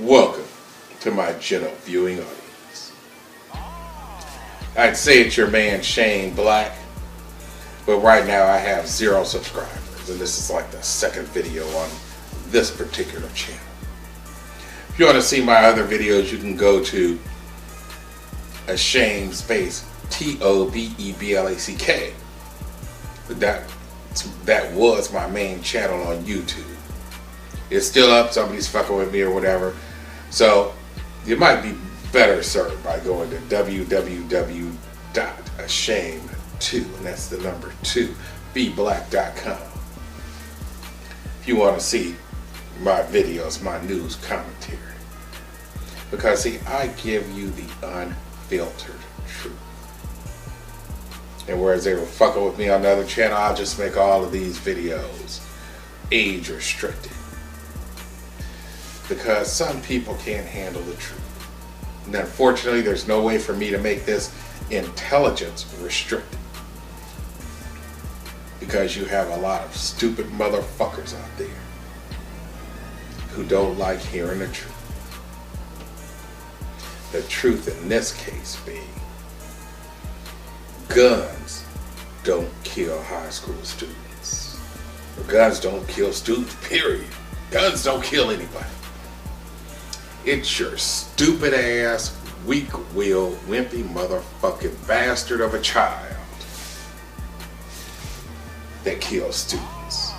Welcome to my gentle viewing audience. I'd say it's your man Shane Black, but right now I have 0 subscribers, and this is like the second video on this particular channel. If you want to see my other videos, you can go to a Shane space TOBEBLACK. That was my main channel on YouTube. It's still up, somebody's fucking with me or whatever. So you might be better served by going to www.ashame2, and that's the number 2, bblack.com. If you want to see my videos, my news commentary. Because see, I give you the unfiltered truth. And whereas they were fucking with me on the other channel, I'll just make all of these videos age restricted. Because some people can't handle the truth. And unfortunately, there's no way for me to make this intelligence restricted. Because you have a lot of stupid motherfuckers out there who don't like hearing the truth. The truth in this case being, guns don't kill high school students. Guns don't kill students, period. Guns don't kill anybody. It's your stupid ass, weak-willed, wimpy motherfucking bastard of a child that kills students.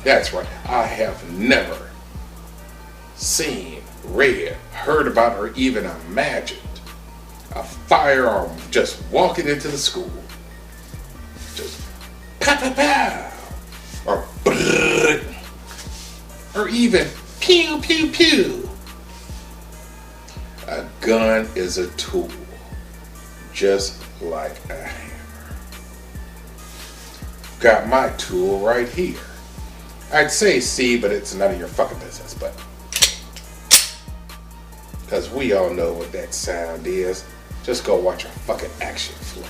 That's right. I have never seen, read, heard about, or even imagined a firearm just walking into the school. Just pow pow pow. Or brrr, or even pew pew pew. A gun is a tool, just like a hammer. Got my tool right here. I'd say C, but it's none of your fucking business, but because we all know what that sound is. Just go watch a fucking action flick.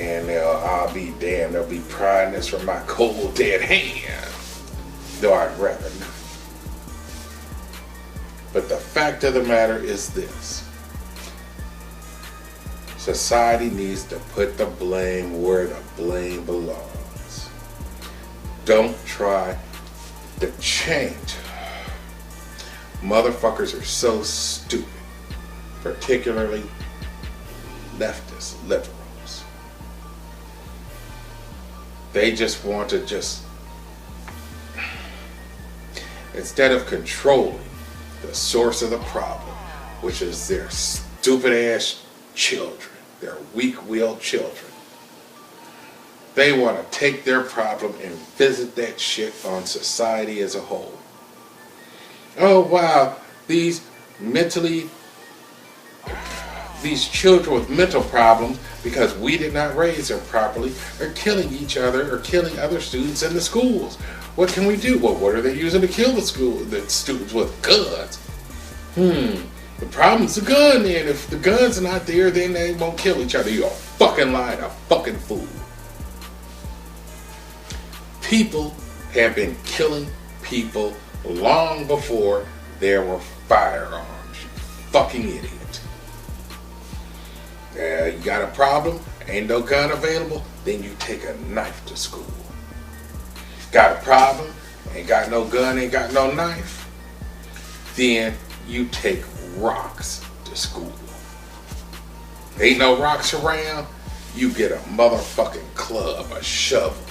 And I'll be damned, they'll be prying this from my cold dead hand. Though I'd rather not. But the fact of the matter is this. Society needs to put the blame where the blame belongs. Don't try to change. Motherfuckers are so stupid. Particularly leftist liberals. They just want to instead of controlling the source of the problem, which is their stupid ass children, their weak-willed children, they want to take their problem and visit that shit on society as a whole. Oh wow, these children with mental problems, because we did not raise them properly, are killing each other or killing other students in the schools. What can we do? Well, what are they using to kill the students with? Guns. The problem's the gun, then. If the gun's not there, then they won't kill each other. You're a fucking lying, a fucking fool. People have been killing people long before there were firearms. You fucking idiot. You got a problem? Ain't no gun available? Then you take a knife to school. Got a problem? Ain't got no gun, ain't got no knife? Then you take rocks to school. Ain't no rocks around? You get a motherfucking club, a shovel,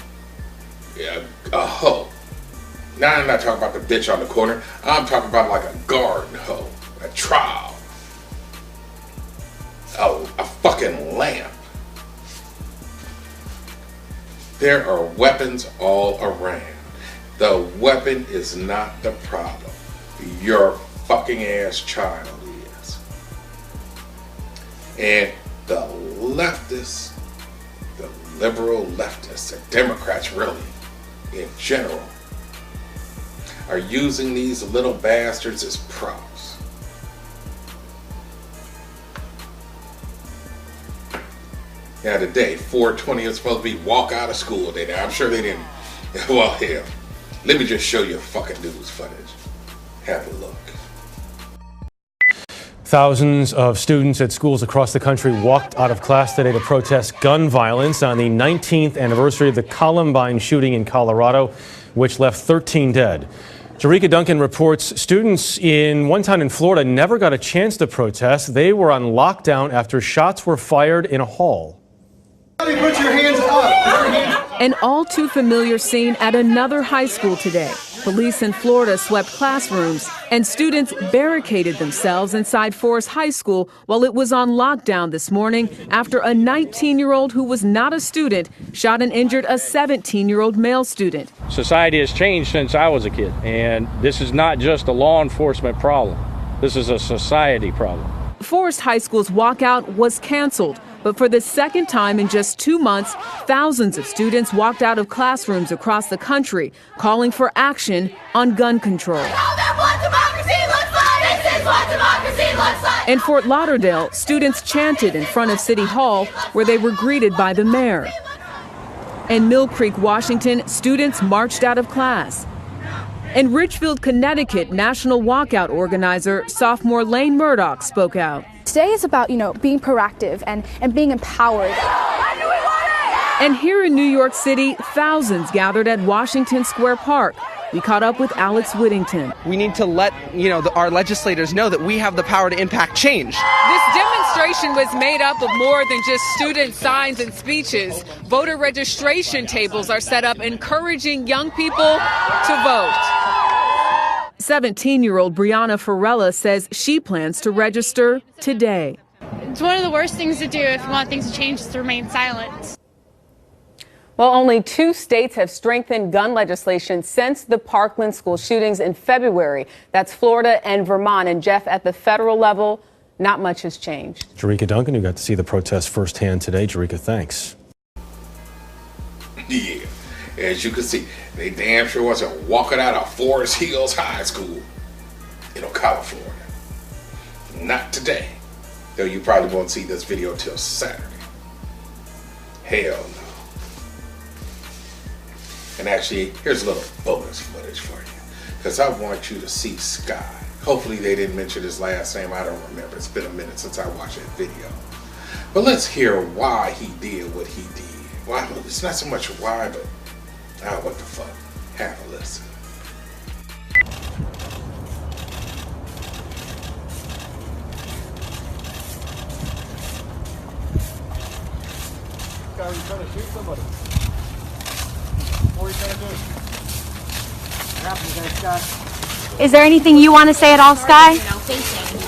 a hoe. Now I'm not talking about the bitch on the corner. I'm talking about like a garden hoe, a trowel, a fucking lamp. There are weapons all around. The weapon is not the problem. Your fucking ass child is. And the leftists, the liberal leftists, the Democrats really, in general, are using these little bastards as props. Now today, 420 is supposed to be walk out of school day. Now I'm sure they didn't. Well, hell, let me just show you fucking news footage. Have a look. Thousands of students at schools across the country walked out of class today to protest gun violence on the 19th anniversary of the Columbine shooting in Colorado, which left 13 dead. Jerika Duncan reports students in one town in Florida never got a chance to protest. They were on lockdown after shots were fired in a hall. Put your hands up. An all too familiar scene at another high school today. Police in Florida swept classrooms and students barricaded themselves inside Forest High School while it was on lockdown this morning after a 19-year-old who was not a student shot and injured a 17-year-old male student. Society has changed since I was a kid, and this is not just a law enforcement problem. This is a society problem. Forest High School's walkout was canceled. But for the second time in just 2 months, thousands of students walked out of classrooms across the country, calling for action on gun control. In Fort Lauderdale, students chanted in front of City Hall, where they were greeted by the mayor. In Mill Creek, Washington, students marched out of class. In Richfield, Connecticut, national walkout organizer sophomore Lane Murdoch spoke out. Today is about, being proactive and being empowered. And here in New York City, thousands gathered at Washington Square Park. We caught up with Alex Whittington. We need to let, our legislators know that we have the power to impact change. This demonstration was made up of more than just student signs and speeches. Voter registration tables are set up encouraging young people to vote. 17-year-old Brianna Farella says she plans to register today. It's one of the worst things to do if you want things to change, is to remain silent. Well, only 2 states have strengthened gun legislation since the Parkland school shootings in February. That's Florida and Vermont. And Jeff, at the federal level, not much has changed. Jerika Duncan, you got to see the protest firsthand today. Jerika, thanks. Yeah, as you can see, they damn sure wasn't walking out of Forest Hills High School in Ocala, Florida. Not today. Though you probably won't see this video till Saturday. Hell no. And actually, here's a little bonus footage for you, because I want you to see Sky. Hopefully they didn't mention his last name. I don't remember. It's been a minute since I watched that video. But let's hear why he did what he did. Why? It's not so much why, but what the fuck. Have a listen. Sky, are you trying to shoot somebody? What are you trying to do? What happened today, Sky? Is there anything you want to say at all, Sky?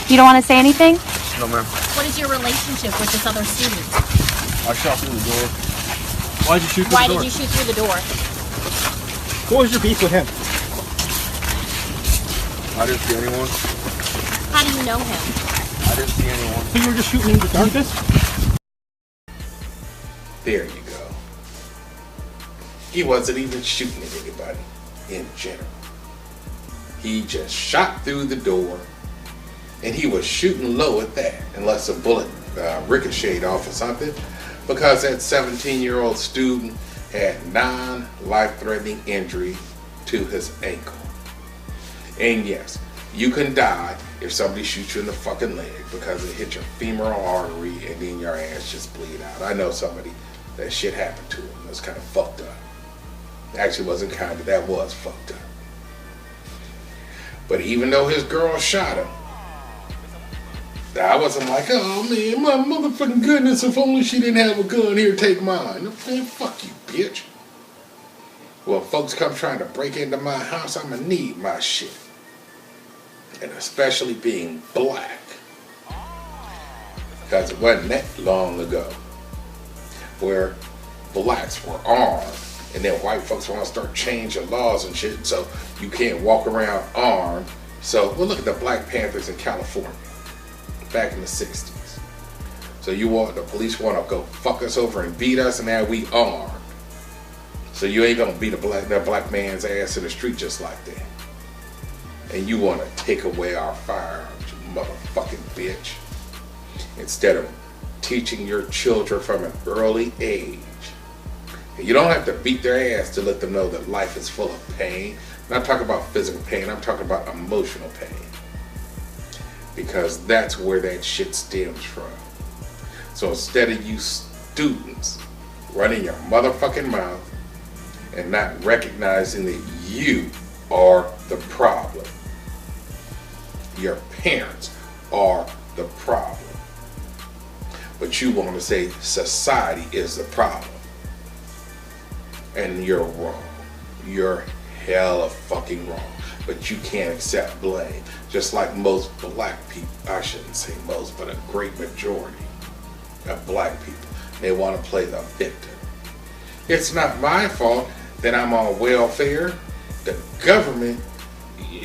You don't want to say anything? No, ma'am. What is your relationship with this other student? I shot through the door. Why'd you shoot through the door? Why did you shoot through the door? What was your beef with him? I didn't see anyone. How do you know him? I didn't see anyone. So you were just shooting in the darkness? There you go. He wasn't even shooting at anybody in general. He just shot through the door, and he was shooting low at that, unless a bullet ricocheted off or something, because that 17-year-old student had non-life-threatening injury to his ankle. And yes, you can die if somebody shoots you in the fucking leg because it hit your femoral artery and then your ass just bleed out. I know somebody that shit happened to him. That's kind of fucked up. Actually wasn't kind of, that was fucked up. But even though his girl shot him, I wasn't like, oh man, my motherfucking goodness, if only she didn't have a gun, here, take mine. Man, fuck you, bitch. Well, folks come trying to break into my house, I'm gonna need my shit. And especially being black. Because it wasn't that long ago where blacks were armed, and then white folks want to start changing laws and shit, so you can't walk around armed. So, well, look at the Black Panthers in California back in the 60s. So the police want to go fuck us over and beat us, and now we armed. So you ain't gonna beat that black man's ass in the street just like that. And you want to take away our firearms, you motherfucking bitch. Instead of teaching your children from an early age And you don't have to beat their ass to let them know that life is full of pain. I'm not talking about physical pain, I'm talking about emotional pain. Because that's where that shit stems from. So instead of you students running your motherfucking mouth and not recognizing that you are the problem, your parents are the problem, but you want to say society is the problem, and you're wrong. You're hella fucking wrong. But you can't accept blame. Just like most black people, I shouldn't say most, but a great majority of black people, they want to play the victim. It's not my fault that I'm on welfare. The government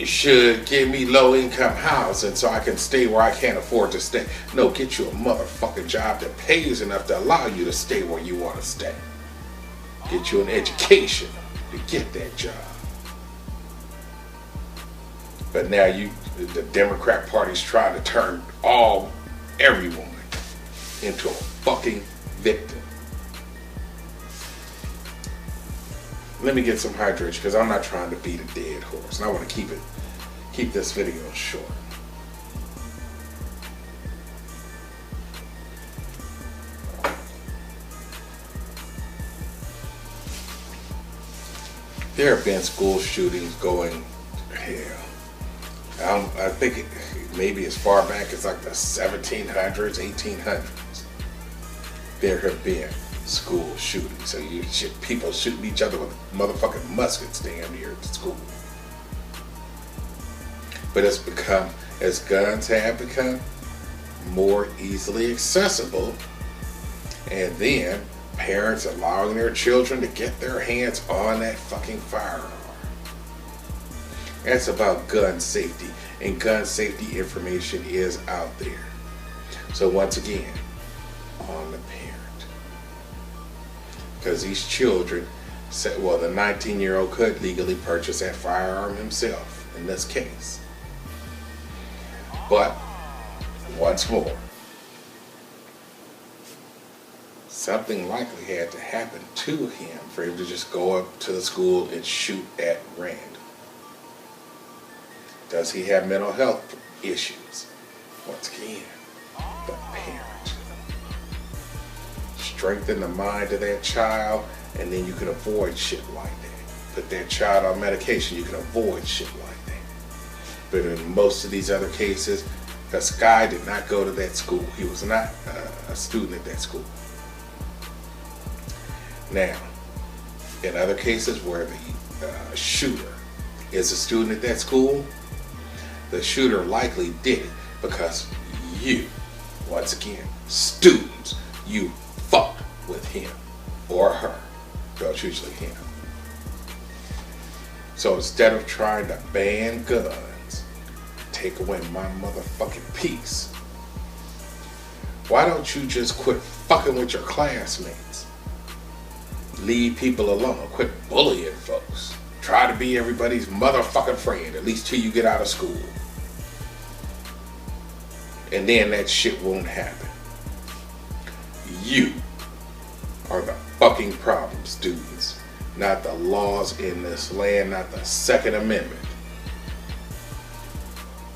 should give me low-income housing so I can stay where I can't afford to stay. No, get you a motherfucking job that pays enough to allow you to stay where you want to stay. Get you an education to get that job. But now the Democrat Party's trying to turn everyone into a fucking victim. Let me get some hydration because I'm not trying to beat a dead horse, and I want to keep this video short. There have been school shootings going, I think maybe as far back as like the 1700s, 1800s. There have been school shootings. So people shooting each other with motherfucking muskets damn near at school. But it's become, as guns have become more easily accessible, and then parents allowing their children to get their hands on that fucking firearm. That's about gun safety, and gun safety information is out there. So once again, on the parent. Because these children said, well, the 19-year-old could legally purchase that firearm himself in this case. But, once more, something likely had to happen to him for him to just go up to the school and shoot at random. Does he have mental health issues? Once again, the parent. Strengthen the mind of that child, and then you can avoid shit like that. Put that child on medication, you can avoid shit like that. But in most of these other cases, this guy did not go to that school. He was not a student at that school. Now, in other cases where the shooter is a student at that school, the shooter likely did it because you, once again, students, you fucked with him or her. Well, it's usually him. So instead of trying to ban guns, take away my motherfucking peace, why don't you just quit fucking with your classmates? Leave people alone. Quit bullying folks. Try to be everybody's motherfucking friend, at least till you get out of school. And then that shit won't happen. You are the fucking problem, students. Not the laws in this land, not the Second Amendment.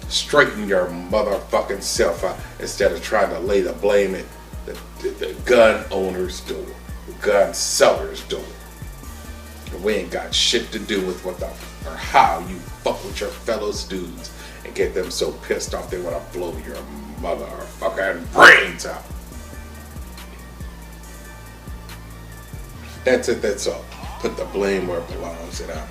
Straighten your motherfucking self out instead of trying to lay the blame at the gun owner's door, the gun seller's door. We ain't got shit to do with what or how you fuck with your fellow students and get them so pissed off they want to blow your motherfucking brains out. That's it, that's all. Put the blame where it belongs, and I'm out.